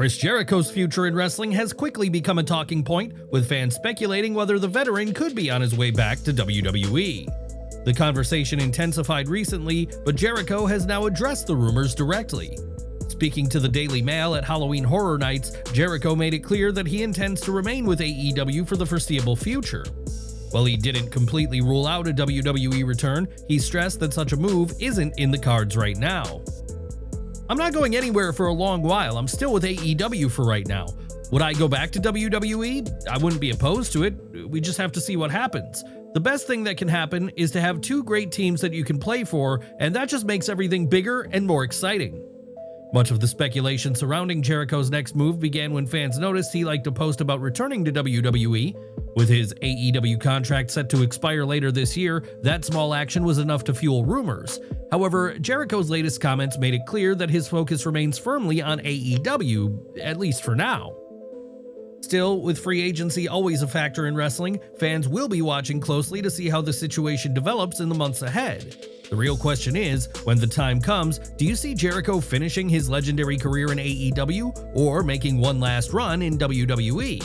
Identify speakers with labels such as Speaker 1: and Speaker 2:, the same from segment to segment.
Speaker 1: Chris Jericho's future in wrestling has quickly become a talking point, with fans speculating whether the veteran could be on his way back to WWE. The conversation intensified recently, but Jericho has now addressed the rumors directly. Speaking to the Daily Mail at Halloween Horror Nights, Jericho made it clear that he intends to remain with AEW for the foreseeable future. While he didn't completely rule out a WWE return, he stressed that such a move isn't in the cards right now. "I'm not going anywhere for a long while. I'm still with AEW for right now. Would I go back to WWE? I wouldn't be opposed to it. We just have to see what happens. The best thing that can happen is to have two great teams that you can play for, and that just makes everything bigger and more exciting." Much of the speculation surrounding Jericho's next move began when fans noticed he liked to post about returning to WWE. With his AEW contract set to expire later this year, that small action was enough to fuel rumors. However, Jericho's latest comments made it clear that his focus remains firmly on AEW, at least for now. Still, with free agency always a factor in wrestling, fans will be watching closely to see how the situation develops in the months ahead. The real question is, when the time comes, do you see Jericho finishing his legendary career in AEW or making one last run in WWE?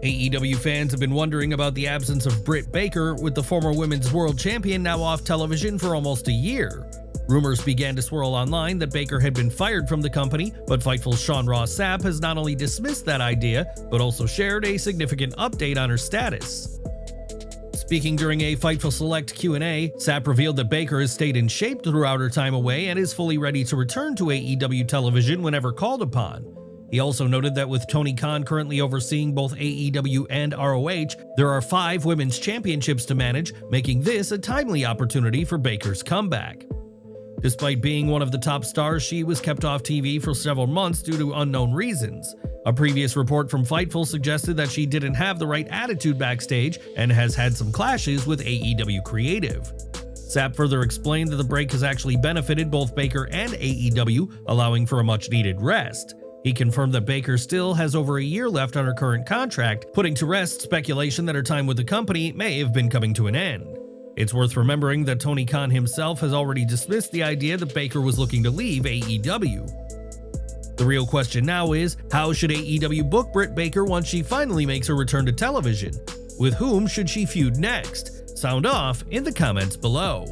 Speaker 1: AEW fans have been wondering about the absence of Britt Baker, with the former Women's World Champion now off television for almost a year. Rumors began to swirl online that Baker had been fired from the company, but Fightful's Sean Ross Sapp has not only dismissed that idea, but also shared a significant update on her status. Speaking during a Fightful Select Q&A, Sapp revealed that Baker has stayed in shape throughout her time away and is fully ready to return to AEW television whenever called upon. He also noted that with Tony Khan currently overseeing both AEW and ROH, there are 5 women's championships to manage, making this a timely opportunity for Baker's comeback. Despite being one of the top stars, she was kept off TV for several months due to unknown reasons. A previous report from Fightful suggested that she didn't have the right attitude backstage and has had some clashes with AEW Creative. Sapp further explained that the break has actually benefited both Baker and AEW, allowing for a much-needed rest. He confirmed that Baker still has over a year left on her current contract, putting to rest speculation that her time with the company may have been coming to an end. It's worth remembering that Tony Khan himself has already dismissed the idea that Baker was looking to leave AEW. The real question now is, how should AEW book Britt Baker once she finally makes her return to television? With whom should she feud next? Sound off in the comments below.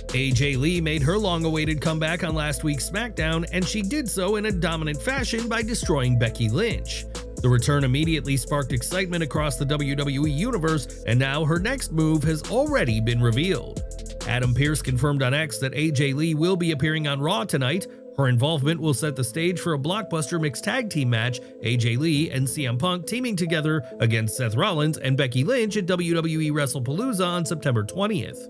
Speaker 1: AJ Lee made her long-awaited comeback on last week's SmackDown, and she did so in a dominant fashion by destroying Becky Lynch. The return immediately sparked excitement across the WWE universe, and now her next move has already been revealed. Adam Pearce confirmed on X that AJ Lee will be appearing on Raw tonight. Her involvement will set the stage for a blockbuster mixed tag team match, AJ Lee and CM Punk teaming together against Seth Rollins and Becky Lynch at WWE WrestlePalooza on September 20th.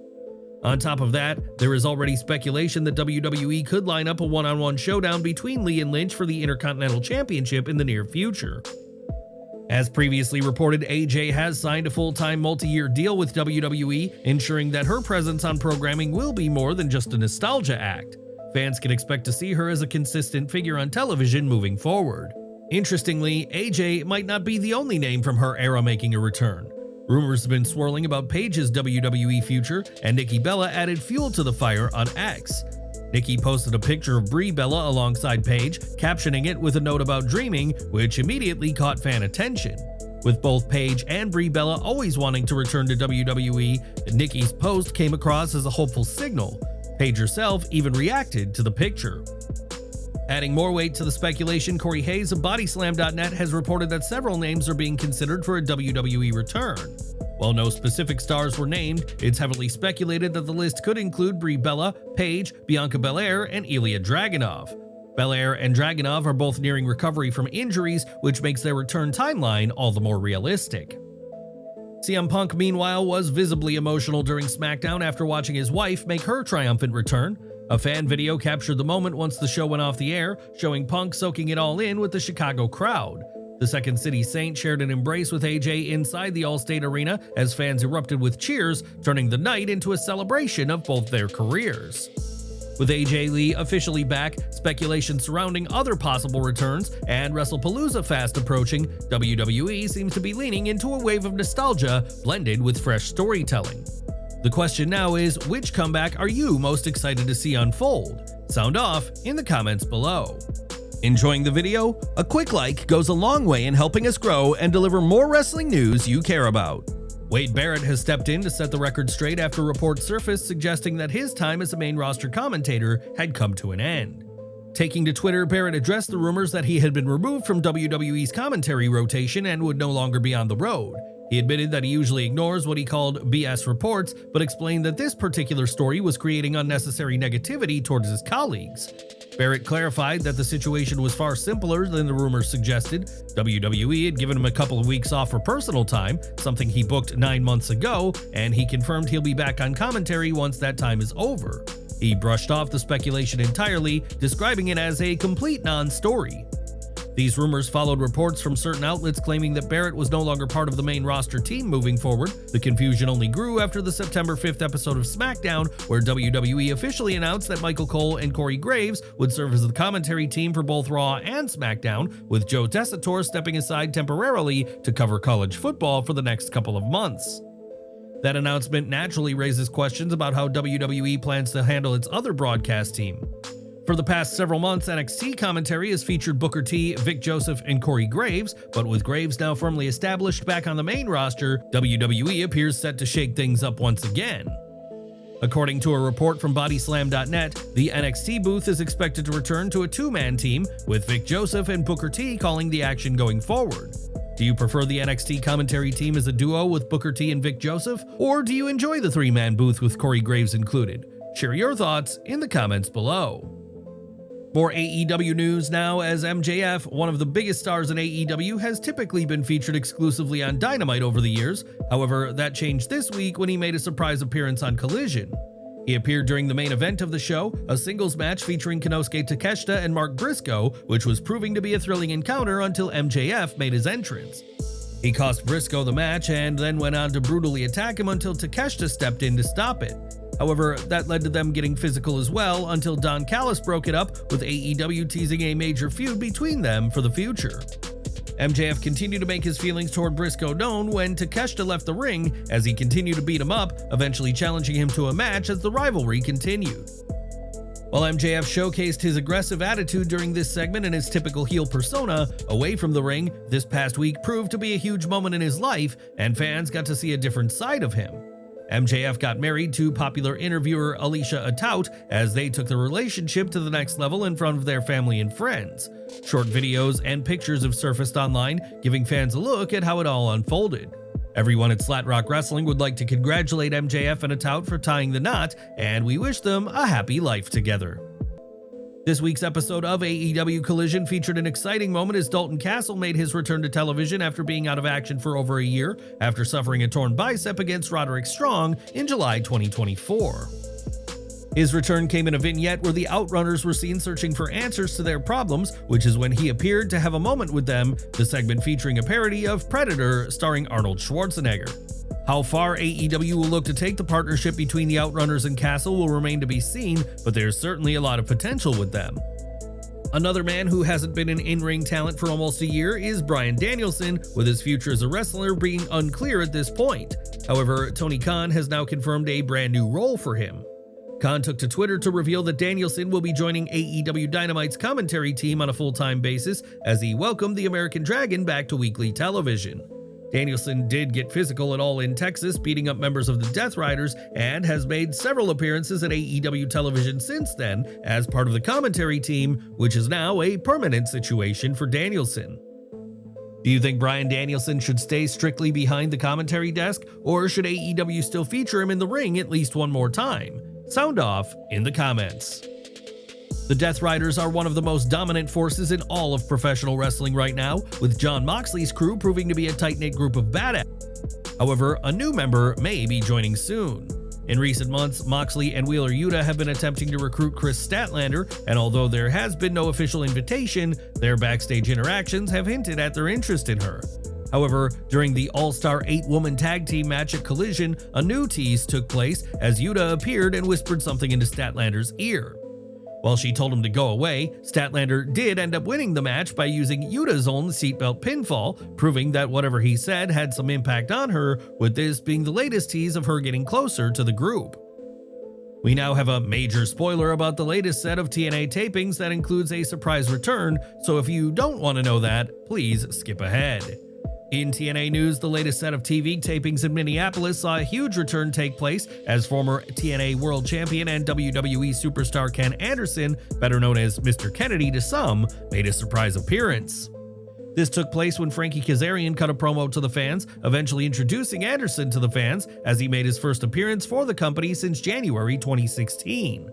Speaker 1: On top of that, there is already speculation that WWE could line up a one-on-one showdown between Lee and Lynch for the Intercontinental Championship in the near future. As previously reported, AJ has signed a full-time multi-year deal with WWE, ensuring that her presence on programming will be more than just a nostalgia act. Fans can expect to see her as a consistent figure on television moving forward. Interestingly, AJ might not be the only name from her era making a return. Rumors have been swirling about Paige's WWE future, and Nikki Bella added fuel to the fire on X. Nikki posted a picture of Brie Bella alongside Paige, captioning it with a note about dreaming, which immediately caught fan attention. With both Paige and Brie Bella always wanting to return to WWE, Nikki's post came across as a hopeful signal. Paige herself even reacted to the picture. Adding more weight to the speculation, Corey Hayes of Bodyslam.net has reported that several names are being considered for a WWE return. While no specific stars were named, it's heavily speculated that the list could include Brie Bella, Paige, Bianca Belair, and Ilya Dragunov. Belair and Dragunov are both nearing recovery from injuries, which makes their return timeline all the more realistic. CM Punk, meanwhile, was visibly emotional during SmackDown after watching his wife make her triumphant return. A fan video captured the moment once the show went off the air, showing Punk soaking it all in with the Chicago crowd. The Second City Saint shared an embrace with AJ inside the Allstate Arena as fans erupted with cheers, turning the night into a celebration of both their careers. With AJ Lee officially back, speculation surrounding other possible returns, and WrestlePalooza fast approaching, WWE seems to be leaning into a wave of nostalgia blended with fresh storytelling. The question now is, which comeback are you most excited to see unfold? Sound off in the comments below. Enjoying the video? A quick like goes a long way in helping us grow and deliver more wrestling news you care about. Wade Barrett has stepped in to set the record straight after reports surfaced suggesting that his time as a main roster commentator had come to an end. Taking to Twitter, Barrett addressed the rumors that he had been removed from WWE's commentary rotation and would no longer be on the road. He admitted that he usually ignores what he called BS reports, but explained that this particular story was creating unnecessary negativity towards his colleagues. Barrett clarified that the situation was far simpler than the rumors suggested. WWE had given him a couple of weeks off for personal time, something he booked 9 months ago, and he confirmed he'll be back on commentary once that time is over. He brushed off the speculation entirely, describing it as a complete non-story. These rumors followed reports from certain outlets claiming that Barrett was no longer part of the main roster team moving forward. The confusion only grew after the September 5th episode of SmackDown, where WWE officially announced that Michael Cole and Corey Graves would serve as the commentary team for both Raw and SmackDown, with Joe Tessitore stepping aside temporarily to cover college football for the next couple of months. That announcement naturally raises questions about how WWE plans to handle its other broadcast team. For the past several months, NXT commentary has featured Booker T, Vic Joseph, and Corey Graves, but with Graves now firmly established back on the main roster, WWE appears set to shake things up once again. According to a report from Bodyslam.net, the NXT booth is expected to return to a two-man team, with Vic Joseph and Booker T calling the action going forward. Do you prefer the NXT commentary team as a duo with Booker T and Vic Joseph, or do you enjoy the three-man booth with Corey Graves included? Share your thoughts in the comments below. More AEW news now, as MJF, one of the biggest stars in AEW, has typically been featured exclusively on Dynamite over the years. However, that changed this week when he made a surprise appearance on Collision. He appeared during the main event of the show, a singles match featuring Konosuke Takeshita and Mark Briscoe, which was proving to be a thrilling encounter until MJF made his entrance. He cost Briscoe the match and then went on to brutally attack him until Takeshita stepped in to stop it. However, that led to them getting physical as well until Don Callis broke it up, with AEW teasing a major feud between them for the future. MJF continued to make his feelings toward Briscoe known when Takeshita left the ring as he continued to beat him up, eventually challenging him to a match as the rivalry continued. While MJF showcased his aggressive attitude during this segment and his typical heel persona, away from the ring, this past week proved to be a huge moment in his life, and fans got to see a different side of him. MJF got married to popular interviewer Alicia Atout as they took the relationship to the next level in front of their family and friends. Short videos and pictures have surfaced online, giving fans a look at how it all unfolded. Everyone at Slat Rock Wrestling would like to congratulate MJF and Atout for tying the knot, and we wish them a happy life together. This week's episode of AEW Collision featured an exciting moment as Dalton Castle made his return to television after being out of action for over a year after suffering a torn bicep against Roderick Strong in July 2024. His return came in a vignette where the Outrunners were seen searching for answers to their problems, which is when he appeared to have a moment with them, the segment featuring a parody of Predator starring Arnold Schwarzenegger. How far AEW will look to take the partnership between the Outrunners and Castle will remain to be seen, but there's certainly a lot of potential with them. Another man who hasn't been an in-ring talent for almost a year is Bryan Danielson, with his future as a wrestler being unclear at this point. However, Tony Khan has now confirmed a brand new role for him. Khan took to Twitter to reveal that Danielson will be joining AEW Dynamite's commentary team on a full-time basis as he welcomed the American Dragon back to weekly television. Danielson did get physical at All In Texas, beating up members of the Death Riders, and has made several appearances at AEW television since then as part of the commentary team, which is now a permanent situation for Danielson. Do you think Bryan Danielson should stay strictly behind the commentary desk, or should AEW still feature him in the ring at least one more time? Sound off in the comments. The Death Riders are one of the most dominant forces in all of professional wrestling right now, with Jon Moxley's crew proving to be a tight-knit group of badass. However, a new member may be joining soon. In recent months, Moxley and Wheeler Yuta have been attempting to recruit Chris Statlander, and although there has been no official invitation, their backstage interactions have hinted at their interest in her. However, during the All-Star 8-woman tag team match at Collision, a new tease took place as Yuta appeared and whispered something into Statlander's ear. While she told him to go away, Statlander did end up winning the match by using Yuta's own seatbelt pinfall, proving that whatever he said had some impact on her, with this being the latest tease of her getting closer to the group. We now have a major spoiler about the latest set of TNA tapings that includes a surprise return, so if you don't want to know that, please skip ahead. In TNA news, the latest set of TV tapings in Minneapolis saw a huge return take place as former TNA World Champion and WWE superstar Ken Anderson, better known as Mr. Kennedy to some, made a surprise appearance. This took place when Frankie Kazarian cut a promo to the fans, eventually introducing Anderson to the fans as he made his first appearance for the company since January 2016.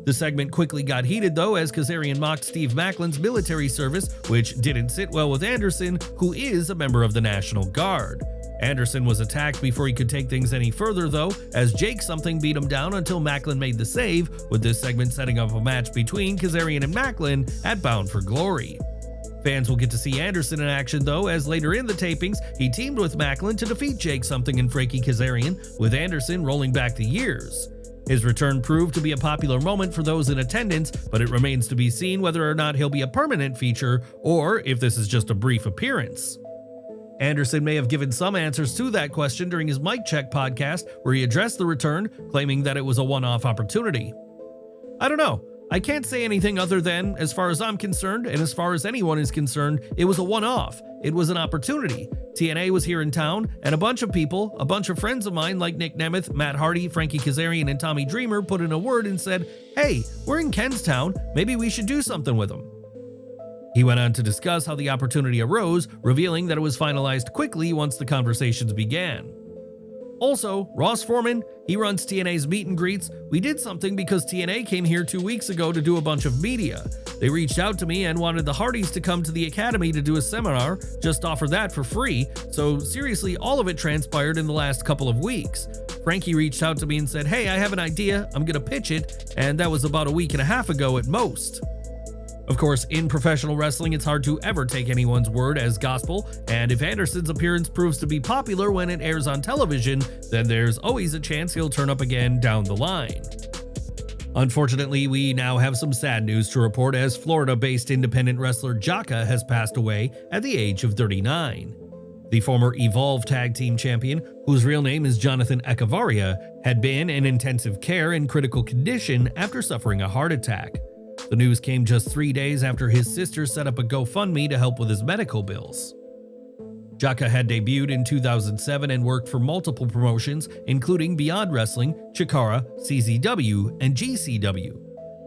Speaker 1: The segment quickly got heated though as Kazarian mocked Steve Maclin's military service, which didn't sit well with Anderson, who is a member of the National Guard. Anderson was attacked before he could take things any further though, as Jake something beat him down until Maclin made the save, with this segment setting up a match between Kazarian and Maclin at Bound for Glory. Fans will get to see Anderson in action though, as later in the tapings, he teamed with Maclin to defeat Jake something and Frankie Kazarian, with Anderson rolling back the years. His return proved to be a popular moment for those in attendance, but it remains to be seen whether or not he'll be a permanent feature or if this is just a brief appearance. Anderson may have given some answers to that question during his Mic Check podcast, where he addressed the return, claiming that it was a one-off opportunity. I don't know. I can't say anything other than, as far as I'm concerned, and as far as anyone is concerned, it was a one-off. It was an opportunity. TNA was here in town, and a bunch of people, a bunch of friends of mine like Nick Nemeth, Matt Hardy, Frankie Kazarian, and Tommy Dreamer put in a word and said, "Hey, we're in Ken's town, maybe we should do something with him." He went on to discuss how the opportunity arose, revealing that it was finalized quickly once the conversations began. Also, Ross Foreman, he runs TNA's meet and greets. We did something because TNA came here 2 weeks ago to do a bunch of media. They reached out to me and wanted the Hardys to come to the Academy to do a seminar, just offer that for free. So seriously, all of it transpired in the last couple of weeks. Frankie reached out to me and said, "Hey, I have an idea, I'm gonna pitch it," and that was about a week and a half ago at most. Of course, in professional wrestling, it's hard to ever take anyone's word as gospel, and if Anderson's appearance proves to be popular when it airs on television, then there's always a chance he'll turn up again down the line. Unfortunately, we now have some sad news to report as Florida-based independent wrestler Jaka has passed away at the age of 39. The former Evolve Tag Team Champion, whose real name is Jonathan Echevarria, had been in intensive care in critical condition after suffering a heart attack. The news came just 3 days after his sister set up a GoFundMe to help with his medical bills. Jaka had debuted in 2007 and worked for multiple promotions, including Beyond Wrestling, Chikara, CZW, and GCW.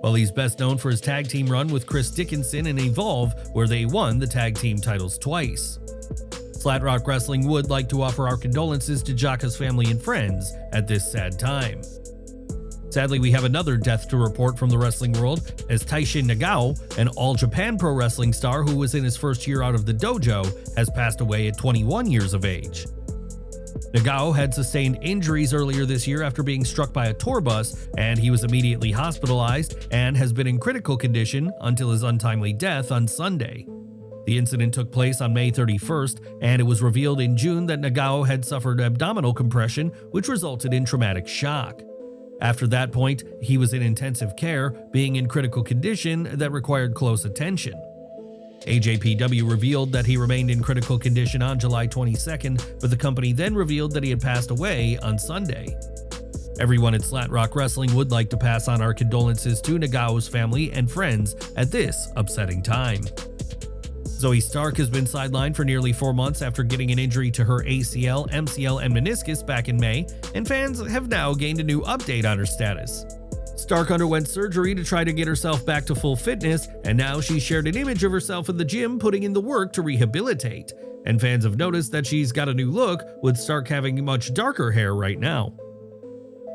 Speaker 1: While he's best known for his tag team run with Chris Dickinson in Evolve, where they won the tag team titles twice. Flat Rock Wrestling would like to offer our condolences to Jaka's family and friends at this sad time. Sadly, we have another death to report from the wrestling world, as Taishin Nagao, an All Japan Pro Wrestling star who was in his first year out of the dojo, has passed away at 21 years of age. Nagao had sustained injuries earlier this year after being struck by a tour bus, and he was immediately hospitalized and has been in critical condition until his untimely death on Sunday. The incident took place on May 31st, and it was revealed in June that Nagao had suffered abdominal compression, which resulted in traumatic shock. After that point, he was in intensive care, being in critical condition that required close attention. AJPW revealed that he remained in critical condition on July 22nd, but the company then revealed that he had passed away on Sunday. Everyone at Flat Rock Wrestling would like to pass on our condolences to Nagao's family and friends at this upsetting time. Zoey Stark has been sidelined for nearly 4 months after getting an injury to her ACL, MCL, and meniscus back in May, and fans have now gained a new update on her status. Stark underwent surgery to try to get herself back to full fitness, and now she shared an image of herself in the gym putting in the work to rehabilitate. And fans have noticed that she's got a new look, with Stark having much darker hair right now.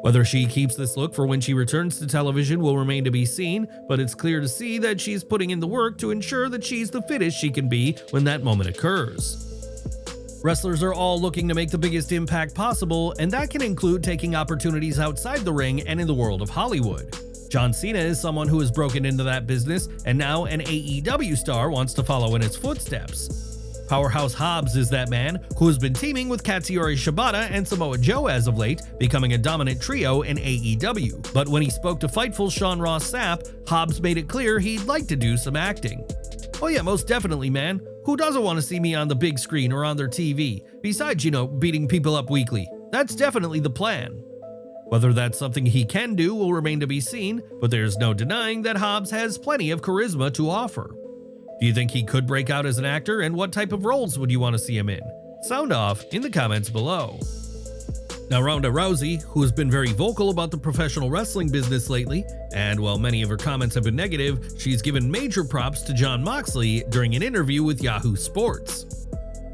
Speaker 1: Whether she keeps this look for when she returns to television will remain to be seen, but it's clear to see that she's putting in the work to ensure that she's the fittest she can be when that moment occurs. Wrestlers are all looking to make the biggest impact possible, and that can include taking opportunities outside the ring and in the world of Hollywood. John Cena is someone who has broken into that business, and now an AEW star wants to follow in its footsteps. Powerhouse Hobbs is that man who has been teaming with Katsuyori Shibata and Samoa Joe as of late, becoming a dominant trio in AEW. But when he spoke to Fightful's Sean Ross Sapp, Hobbs made it clear he'd like to do some acting. "Oh yeah, most definitely, man. Who doesn't want to see me on the big screen or on their TV? Besides, beating people up weekly. That's definitely the plan." Whether that's something he can do will remain to be seen, but there's no denying that Hobbs has plenty of charisma to offer. Do you think he could break out as an actor, and what type of roles would you want to see him in? Sound off in the comments below. Now, Ronda Rousey, who has been very vocal about the professional wrestling business lately, and while many of her comments have been negative, she's given major props to Jon Moxley during an interview with Yahoo Sports.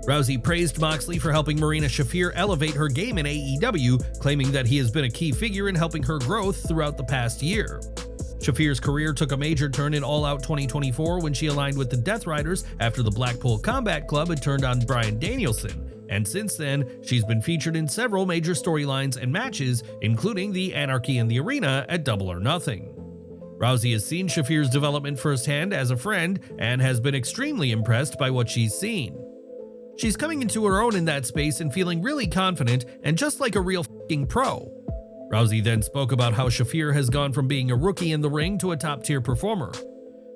Speaker 1: Rousey praised Moxley for helping Marina Shafir elevate her game in AEW, claiming that he has been a key figure in helping her growth throughout the past year. Shafir's career took a major turn in All Out 2024 when she aligned with the Death Riders after the Blackpool Combat Club had turned on Bryan Danielson, and since then, she's been featured in several major storylines and matches, including the Anarchy in the Arena at Double or Nothing. Rousey has seen Shafir's development firsthand as a friend and has been extremely impressed by what she's seen. She's coming into her own in that space and feeling really confident and just like a real f***ing pro. Rousey then spoke about how Shafir has gone from being a rookie in the ring to a top-tier performer.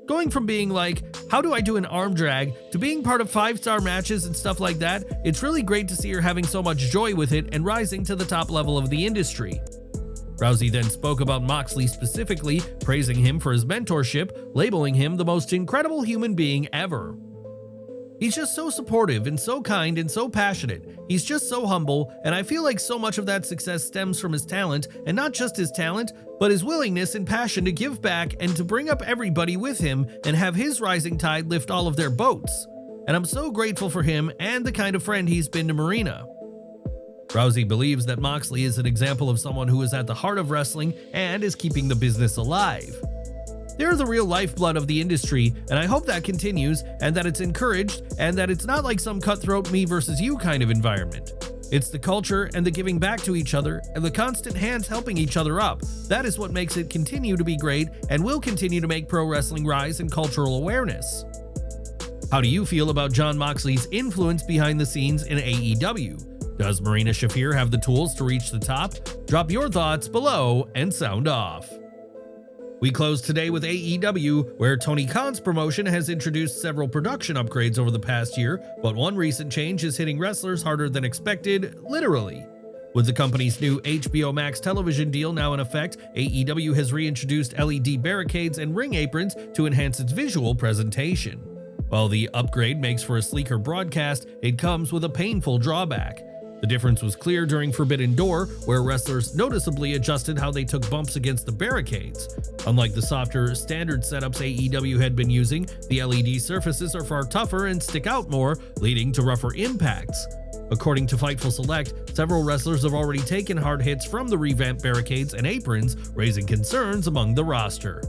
Speaker 1: Going from being like, how do I do an arm drag, to being part of 5-star matches and stuff like that, it's really great to see her having so much joy with it and rising to the top level of the industry. Rousey then spoke about Moxley specifically, praising him for his mentorship, labeling him the most incredible human being ever. He's just so supportive and so kind and so passionate. He's just so humble, and I feel like so much of that success stems from his talent, and not just his talent, but his willingness and passion to give back and to bring up everybody with him and have his rising tide lift all of their boats. And I'm so grateful for him and the kind of friend he's been to Marina. Rousey believes that Moxley is an example of someone who is at the heart of wrestling and is keeping the business alive. They're the real lifeblood of the industry, and I hope that continues and that it's encouraged and that it's not like some cutthroat me versus you kind of environment. It's the culture and the giving back to each other and the constant hands helping each other up. That is what makes it continue to be great and will continue to make pro wrestling rise in cultural awareness. How do you feel about Jon Moxley's influence behind the scenes in AEW? Does Marina Shafir have the tools to reach the top? Drop your thoughts below and sound off. We close today with AEW, where Tony Khan's promotion has introduced several production upgrades over the past year, but one recent change is hitting wrestlers harder than expected, literally. With the company's new HBO Max television deal now in effect, AEW has reintroduced LED barricades and ring aprons to enhance its visual presentation. While the upgrade makes for a sleeker broadcast, it comes with a painful drawback. The difference was clear during Forbidden Door, where wrestlers noticeably adjusted how they took bumps against the barricades. Unlike the softer, standard setups AEW had been using, the LED surfaces are far tougher and stick out more, leading to rougher impacts. According to Fightful Select, several wrestlers have already taken hard hits from the revamped barricades and aprons, raising concerns among the roster.